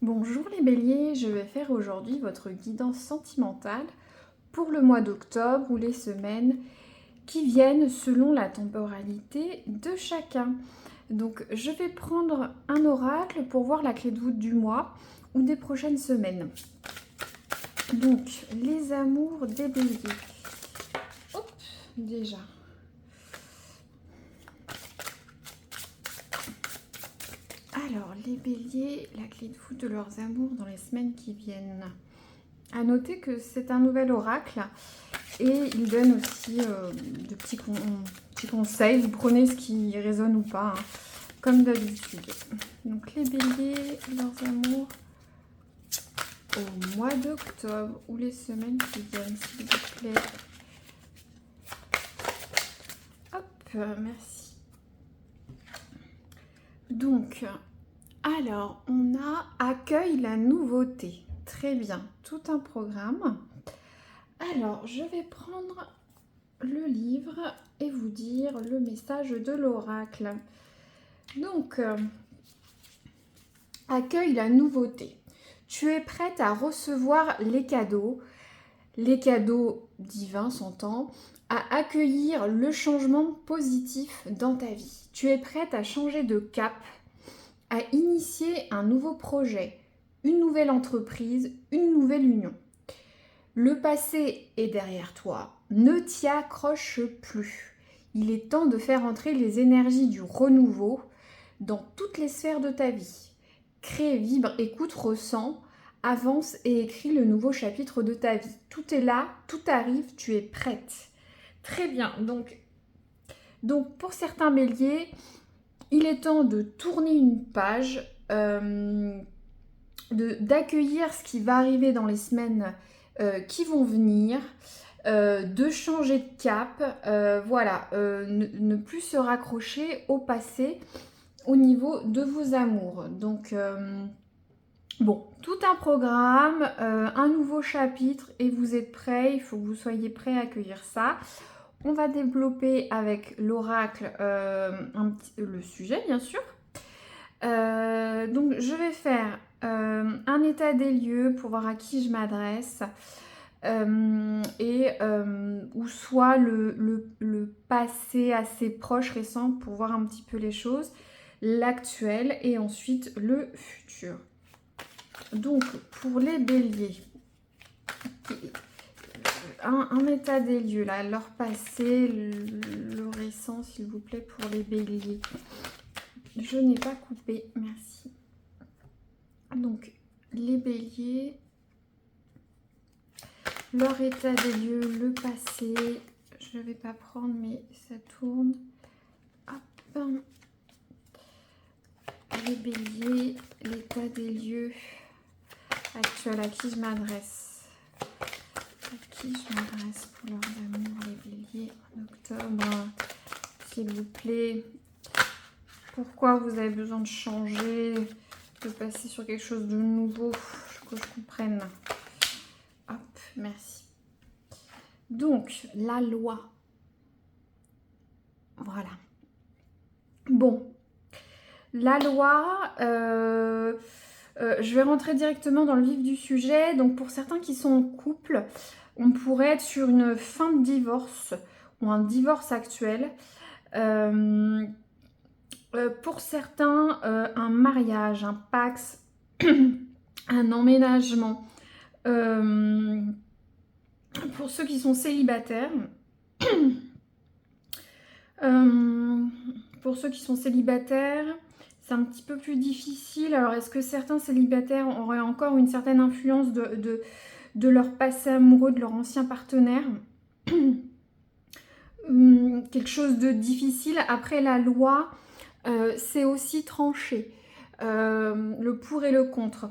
Bonjour les béliers, je vais faire aujourd'hui votre guidance sentimentale pour le mois d'octobre ou les semaines qui viennent selon la temporalité de chacun. Donc je vais prendre un oracle pour voir la clé de voûte du mois ou des prochaines semaines. Donc les amours des béliers. Hop, déjà. Alors les béliers, la clé de voûte de leurs amours dans les semaines qui viennent. À noter que c'est un nouvel oracle et il donne aussi de petits conseils. Vous prenez ce qui résonne ou pas, hein, comme d'habitude. Donc les béliers, leurs amours au mois d'octobre ou les semaines qui viennent, s'il vous plaît. Hop, merci. Donc, alors, on a accueille la nouveauté. Très bien, tout un programme. Alors, je vais prendre le livre et vous dire le message de l'oracle. Donc, accueille la nouveauté. Tu es prête à recevoir les cadeaux divins s'entend, à accueillir le changement positif dans ta vie. Tu es prête à changer de cap, à initier un nouveau projet, une nouvelle entreprise, une nouvelle union. Le passé est derrière toi, ne t'y accroche plus. Il est temps de faire entrer les énergies du renouveau dans toutes les sphères de ta vie. Crée, vibre, écoute, ressens, avance et écris le nouveau chapitre de ta vie. Tout est là, tout arrive, tu es prête. Très bien, donc pour certains béliers, il est temps de tourner une page, d'accueillir ce qui va arriver dans les semaines qui vont venir, de changer de cap, voilà, ne plus se raccrocher au passé au niveau de vos amours. Donc, bon, tout un programme, un nouveau chapitre et vous êtes prêts, il faut que vous soyez prêts à accueillir ça. On va développer avec l'oracle le sujet, bien sûr. Donc, je vais faire un état des lieux pour voir à qui je m'adresse. Ou soit le passé assez proche, récent, pour voir un petit peu les choses, l'actuel et ensuite le futur. Donc, pour les béliers, un état des lieux, là, leur passé, le récent, s'il vous plaît, pour les béliers. Je n'ai pas coupé, merci. Donc, les béliers, leur état des lieux, le passé. Je ne vais pas prendre, mais ça tourne. Hop. Les béliers, l'état des lieux actuel, à qui je m'adresse. À qui je m'adresse pour leur amour, les béliers, en octobre, s'il vous plaît. Pourquoi vous avez besoin de changer, de passer sur quelque chose de nouveau, que je comprenne. Hop, merci. Donc, la loi. Voilà. Bon. La loi, je vais rentrer directement dans le vif du sujet. Donc, pour certains qui sont en couple, on pourrait être sur une fin de divorce ou un divorce actuel. Pour certains, un mariage, un pax, un emménagement. Pour ceux qui sont célibataires, c'est un petit peu plus difficile. Alors, est-ce que certains célibataires auraient encore une certaine influence de leur passé amoureux, de leur ancien partenaire? Quelque chose de difficile. Après, la loi, c'est aussi tranché. Le pour et le contre.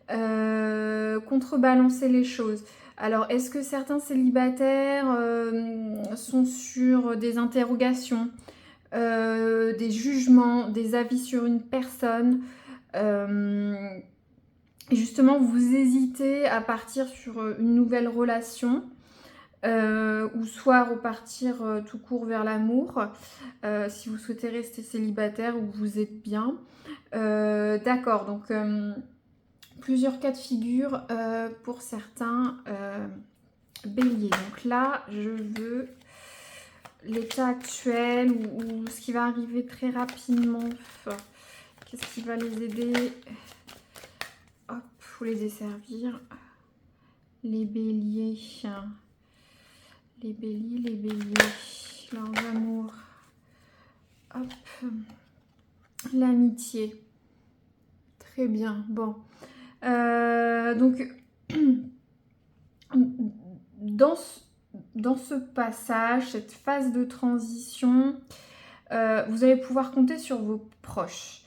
Contrebalancer les choses. Alors, est-ce que certains célibataires sont sur des interrogations, des jugements, des avis sur une personne justement, vous hésitez à partir sur une nouvelle relation ou soit repartir tout court vers l'amour si vous souhaitez rester célibataire ou vous êtes bien. D'accord, donc plusieurs cas de figure pour certains béliers. Donc là, je veux l'état actuel ou ce qui va arriver très rapidement. Qu'est-ce qui va les aider? Hop, faut les desservir. Les béliers. Les béliers. Leurs amours. Hop. L'amitié. Très bien. Bon. Donc, dans ce passage, cette phase de transition, vous allez pouvoir compter sur vos proches.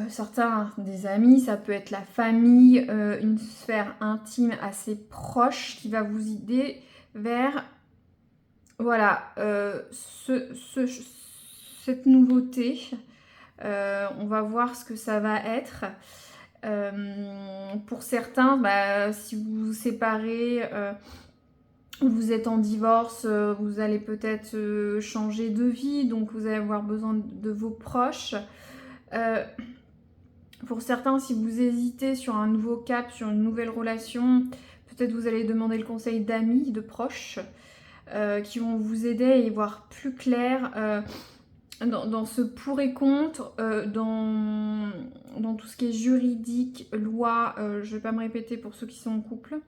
Certains des amis, ça peut être la famille, une sphère intime assez proche qui va vous aider vers voilà, cette nouveauté. On va voir ce que ça va être. Pour certains, si vous vous séparez, vous êtes en divorce, vous allez peut-être changer de vie, donc vous allez avoir besoin de vos proches. Pour certains, si vous hésitez sur un nouveau cap, sur une nouvelle relation, peut-être vous allez demander le conseil d'amis, de proches, qui vont vous aider à y voir plus clair dans ce pour et contre, dans tout ce qui est juridique, loi. Je ne vais pas me répéter pour ceux qui sont en couple.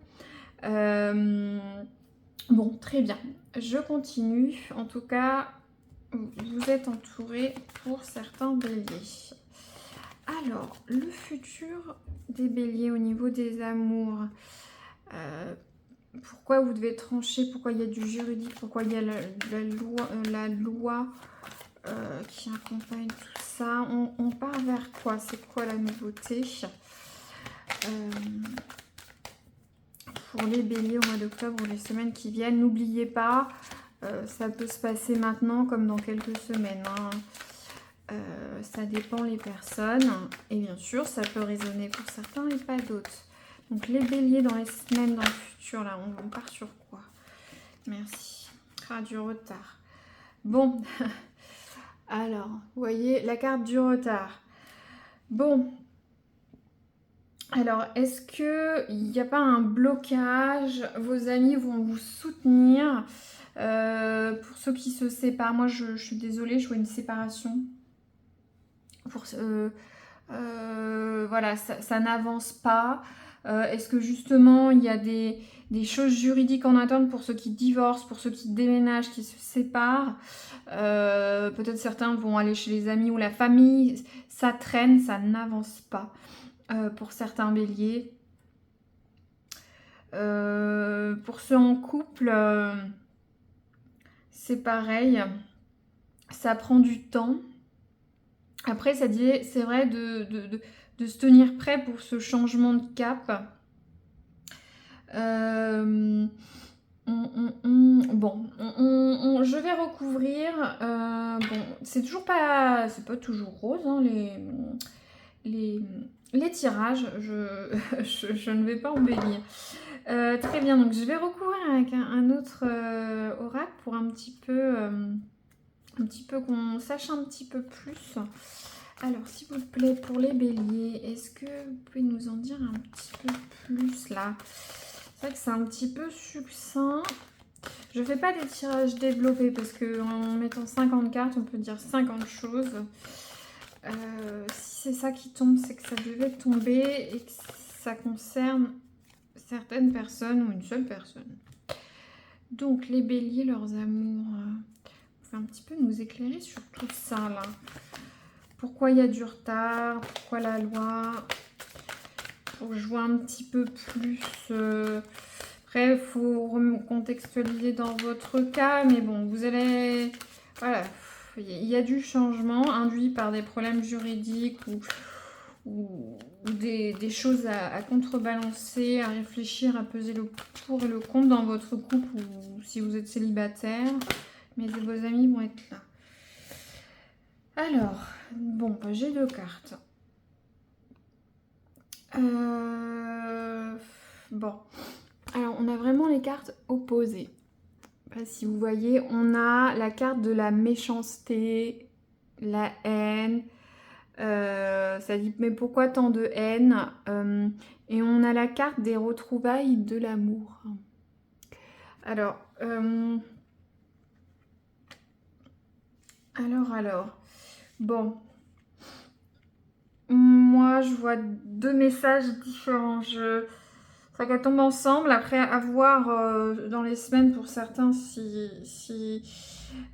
Bon, très bien. Je continue. En tout cas, vous êtes entourés pour certains béliers. Alors, le futur des béliers au niveau des amours. Pourquoi vous devez trancher? Pourquoi il y a du juridique? Pourquoi il y a la loi qui accompagne tout ça? On part vers quoi? C'est quoi la nouveauté? Pour les béliers au mois d'octobre ou les semaines qui viennent, n'oubliez pas, ça peut se passer maintenant comme dans quelques semaines. Ça dépend les personnes et bien sûr ça peut résonner pour certains et pas d'autres. Donc les béliers dans les semaines dans le futur, là on part sur quoi? Merci. Du retard. Bon, alors vous voyez la carte du retard. Bon, alors est-ce qu'il n'y a pas un blocage? Vos amis vont vous soutenir. Pour ceux qui se séparent, moi je suis désolée, je vois une séparation. Voilà, ça n'avance pas. Est-ce que justement il y a des choses juridiques en attente pour ceux qui divorcent, pour ceux qui déménagent, qui se séparent? Peut-être certains vont aller chez les amis ou la famille. Ça traîne, ça n'avance pas pour certains béliers. Pour ceux en couple, c'est pareil. Ça prend du temps. Après, c'est vrai de se tenir prêt pour ce changement de cap. Je vais recouvrir. Bon, c'est pas toujours rose, hein, les tirages. Je ne vais pas embellir. Très bien, donc je vais recouvrir avec un autre oracle pour un petit peu qu'on sache un petit peu plus. Alors, s'il vous plaît, pour les béliers, est-ce que vous pouvez nous en dire un petit peu plus là? C'est vrai que c'est un petit peu succinct. Je ne fais pas des tirages développés parce qu'en mettant 50 cartes, on peut dire 50 choses. Si c'est ça qui tombe, c'est que ça devait tomber et que ça concerne certaines personnes ou une seule personne. Donc, les béliers, leurs amours... un petit peu nous éclairer sur tout ça là. Pourquoi il y a du retard? Pourquoi la loi? Pour que je vois un petit peu plus. Après, il faut recontextualiser dans votre cas, mais bon, vous allez. Voilà, il y a du changement induit par des problèmes juridiques ou des choses à contrebalancer, à réfléchir, à peser le pour et le contre dans votre couple ou si vous êtes célibataire. Mais vos amis vont être là. Alors, bon, j'ai 2 cartes. Bon, alors on a vraiment les cartes opposées. Si vous voyez, on a la carte de la méchanceté, la haine, Ça dit, mais pourquoi tant de haine? Et on a la carte des retrouvailles de l'amour. Alors, bon, moi je vois deux messages différents. Ça va tomber ensemble. Après, à voir dans les semaines pour certains si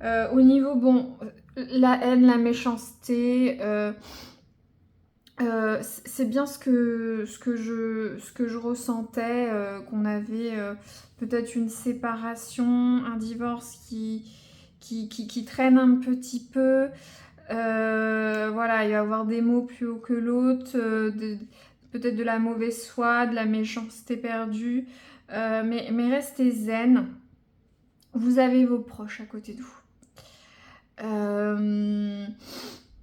au niveau, bon, la haine, la méchanceté, c'est bien ce que je ressentais, qu'on avait peut-être une séparation, un divorce qui traîne un petit peu. Voilà, il va y avoir des mots plus haut que l'autre, peut-être de la mauvaise foi, de la méchanceté perdue. Mais restez zen. Vous avez vos proches à côté de vous.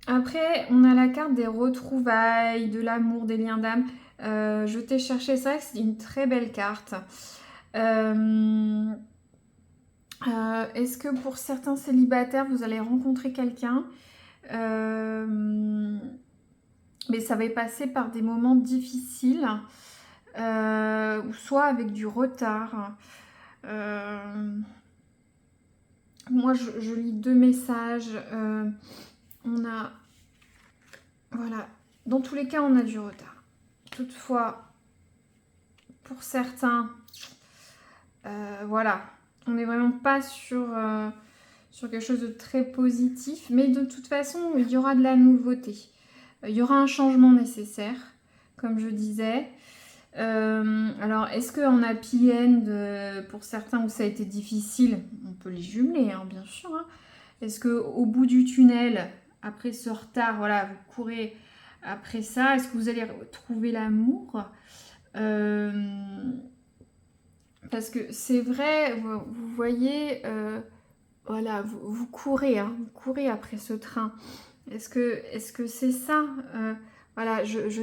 Après, on a la carte des retrouvailles, de l'amour, des liens d'âme. Je t'ai cherché ça, c'est une très belle carte. Est-ce que pour certains célibataires, vous allez rencontrer quelqu'un, mais ça va passer par des moments difficiles, ou soit avec du retard. Moi, je lis deux messages. On a... Voilà. Dans tous les cas, on a du retard. Toutefois, pour certains, voilà, on n'est vraiment pas sur quelque chose de très positif. Mais de toute façon, il y aura de la nouveauté. Il y aura un changement nécessaire, comme je disais. Alors, est-ce qu'en happy end, pour certains où ça a été difficile, on peut les jumeler, hein, bien sûr. Hein. Est-ce qu'au bout du tunnel, après ce retard, voilà, vous courez après ça, est-ce que vous allez trouver l'amour? Parce que c'est vrai, vous voyez, voilà, vous courez, hein, vous courez après ce train. Est-ce que c'est ça? Voilà, je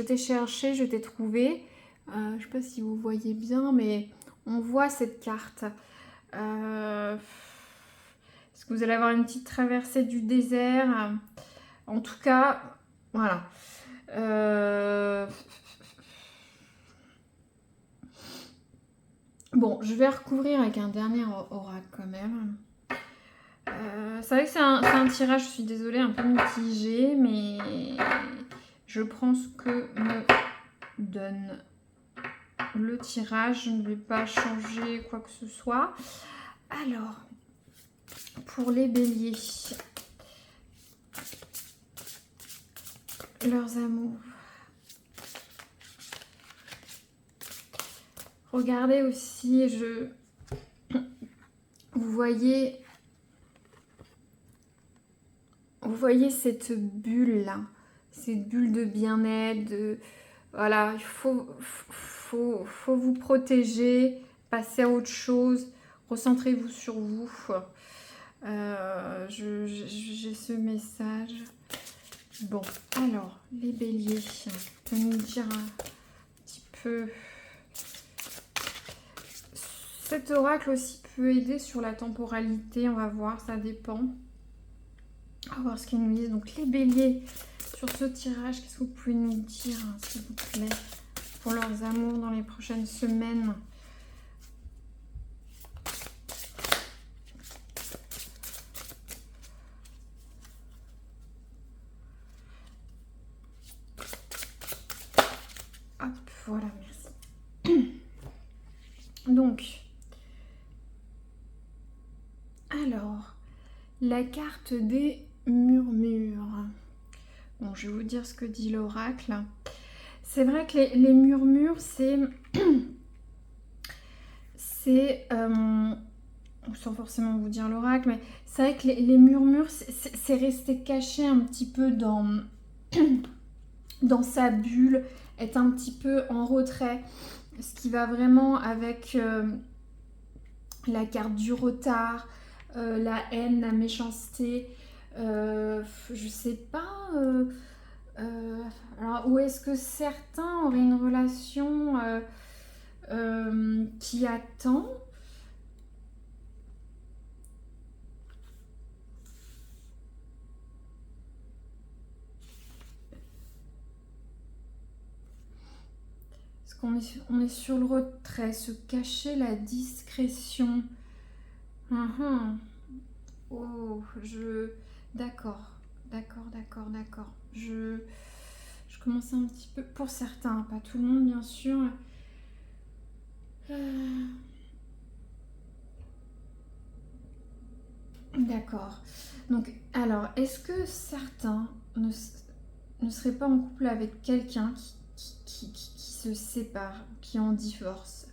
t'ai cherché, je t'ai trouvé. Je ne sais pas si vous voyez bien, mais on voit cette carte. Est-ce que vous allez avoir une petite traversée du désert? En tout cas, voilà. Bon, je vais recouvrir avec un dernier oracle quand même. C'est vrai que c'est un tirage, je suis désolée, un peu mitigé, mais je prends ce que me donne le tirage. Je ne vais pas changer quoi que ce soit. Alors, pour les béliers, leurs amours. Regardez aussi, vous voyez cette bulle là, cette bulle de bien-être, voilà, il faut vous protéger, passer à autre chose, recentrez-vous sur vous. J'ai ce message. Bon, alors, les béliers, on peut nous dire un petit peu... Cet oracle aussi peut aider sur la temporalité, on va voir, ça dépend. On va voir ce qu'ils nous disent. Donc les béliers, sur ce tirage, qu'est-ce que vous pouvez nous dire, hein, s'il vous plaît, pour leurs amours dans les prochaines semaines? Hop, voilà, merci. Donc, alors, la carte des murmures. Bon, je vais vous dire ce que dit l'oracle. C'est vrai que les murmures, c'est... sans forcément vous dire l'oracle, mais c'est vrai que les murmures, c'est rester caché un petit peu dans sa bulle, être un petit peu en retrait. Ce qui va vraiment avec la carte du retard, la haine, la méchanceté, je sais pas... alors, où est-ce que certains auraient une relation qui attend? On est sur le retrait, se cacher la discrétion. Mhm. Oh, D'accord, d'accord. Je commence un petit peu... Pour certains, pas tout le monde, bien sûr. D'accord. Donc, alors, est-ce que certains ne seraient pas en couple avec quelqu'un qui se sépare, qui en divorce?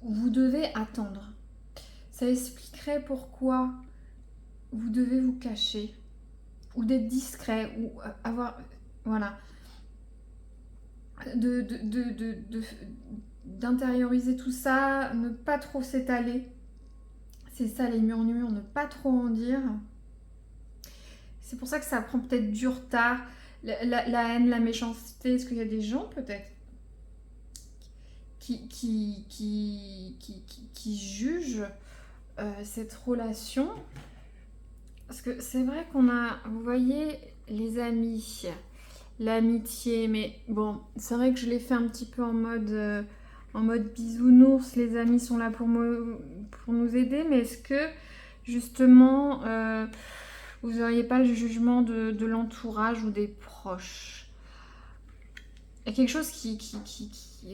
Vous devez attendre. Ça expliquerait pourquoi vous devez vous cacher, ou d'être discret, ou avoir... Voilà. D'intérioriser tout ça, ne pas trop s'étaler. C'est ça les murmures, ne pas trop en dire. C'est pour ça que ça prend peut-être du retard. La haine, la méchanceté, est-ce qu'il y a des gens peut-être qui jugent cette relation? Parce que c'est vrai qu'on a, vous voyez, les amis, l'amitié, mais bon, c'est vrai que je l'ai fait un petit peu en mode bisounours. Les amis sont là pour nous aider, mais est-ce que justement vous n'auriez pas le jugement de l'entourage ou des proches? Il y a quelque chose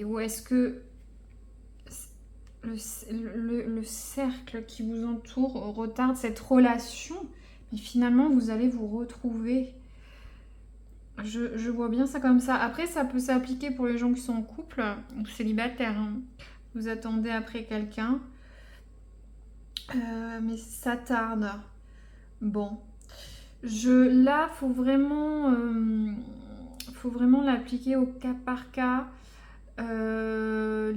ou est-ce que le cercle qui vous entoure retarde cette relation, mais finalement vous allez vous retrouver? Je vois bien ça comme ça. Après, ça peut s'appliquer pour les gens qui sont en couple ou célibataires, hein. Vous attendez après quelqu'un, mais ça tarde. Bon, là, faut vraiment l'appliquer au cas par cas. Le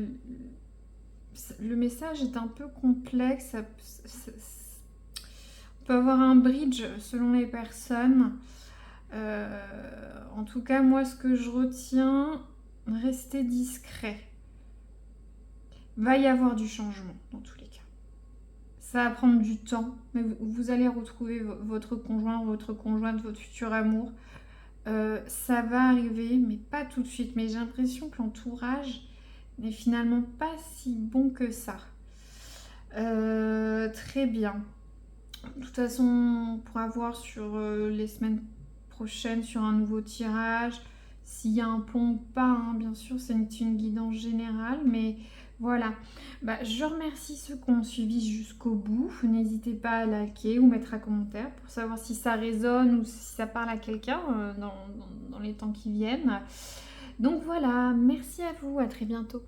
message est un peu complexe. On peut avoir un bridge selon les personnes. En tout cas, moi, ce que je retiens, restez discret. Va y avoir du changement, dans tous les cas. Ça va prendre du temps, mais vous allez retrouver votre conjoint, votre conjointe, votre futur amour. Ça va arriver, mais pas tout de suite. Mais j'ai l'impression que l'entourage n'est finalement pas si bon que ça. Très bien. De toute façon, on pourra voir sur les semaines prochaines sur un nouveau tirage. S'il y a un pont ou pas, hein, bien sûr, c'est une guidance générale, mais voilà. Je remercie ceux qui ont suivi jusqu'au bout. N'hésitez pas à liker ou mettre un commentaire pour savoir si ça résonne ou si ça parle à quelqu'un dans les temps qui viennent. Donc voilà, merci à vous, à très bientôt.